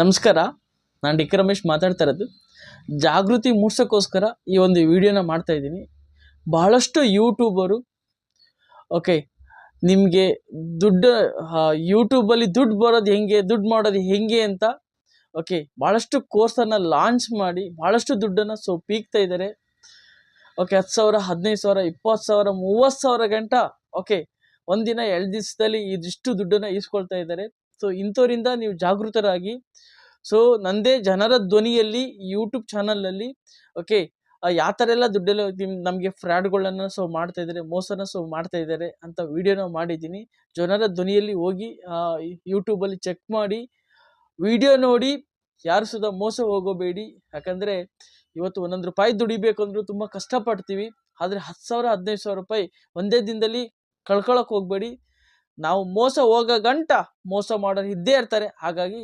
ನಮಸ್ಕಾರ. ನಾನು D K Ramesh ಮಾತಾಡ್ತಾ ಇರೋದು. ಜಾಗೃತಿ ಮೂಡಿಸೋಕ್ಕೋಸ್ಕರ ಈ ಒಂದು ವಿಡಿಯೋನ ಮಾಡ್ತಾ ಇದ್ದೀನಿ. ಬಹಳಷ್ಟು ಯೂಟ್ಯೂಬರು ಓಕೆ ನಿಮಗೆ ದುಡ್ಡು ಯೂಟ್ಯೂಬಲ್ಲಿ ದುಡ್ಡು ಬರೋದು ಹೆಂಗೆ, ದುಡ್ಡು ಮಾಡೋದು ಹೆಂಗೆ ಅಂತ ಓಕೆ ಭಾಳಷ್ಟು ಕೋರ್ಸನ್ನು ಲಾಂಚ್ ಮಾಡಿ ಭಾಳಷ್ಟು ದುಡ್ಡನ್ನು ಪೀಕ್ತಾ ಇದ್ದಾರೆ. ಓಕೆ 10,000, 15,000, 20,000, 30,000 ಗಂಟ ಓಕೆ ಒಂದಿನ 2 ದಿವಸದಲ್ಲಿ ಇದಿಷ್ಟು ದುಡ್ಡನ್ನು ಈಸ್ಕೊಳ್ತಾ ಇದ್ದಾರೆ. ಇಂಥವರಿಂದ ನೀವು ಜಾಗೃತರಾಗಿ. ನಂದೇ ಜನರ ಧ್ವನಿಯಲ್ಲಿ ಯೂಟ್ಯೂಬ್ ಚಾನಲಲ್ಲಿ ಓಕೆ ಯಾವ ಥರ ಎಲ್ಲ ದುಡ್ಡೆಲ್ಲ ನಮಗೆ ಫ್ರಾಡ್ಗಳನ್ನು ಮಾಡ್ತಾ ಇದ್ದಾರೆ, ಮೋಸನ ಮಾಡ್ತಾ ಇದ್ದಾರೆ ಅಂತ ವಿಡಿಯೋನ ಮಾಡಿದ್ದೀನಿ. ಜನರ ಧ್ವನಿಯಲ್ಲಿ ಹೋಗಿ ಯೂಟ್ಯೂಬಲ್ಲಿ ಚೆಕ್ ಮಾಡಿ ವಿಡಿಯೋ ನೋಡಿ. ಯಾರು ಮೋಸ ಹೋಗೋಬೇಡಿ. ಯಾಕಂದರೆ ಇವತ್ತು ಒಂದೊಂದು ರೂಪಾಯಿ ದುಡಿಬೇಕು ಅಂದರೂ ತುಂಬ ಕಷ್ಟಪಡ್ತೀವಿ. ಆದರೆ 10,000, 15,000 ರೂಪಾಯಿ ಒಂದೇ ದಿನದಲ್ಲಿ ಕಳ್ಕೊಳ್ಳೋಕೆ ಹೋಗಬೇಡಿ. ನಾವು ಮೋಸ ಹೋಗೋ ಗಂಟ ಮೋಸ ಮಾಡೋರು ಇದ್ದೇ ಇರ್ತಾರೆ. ಹಾಗಾಗಿ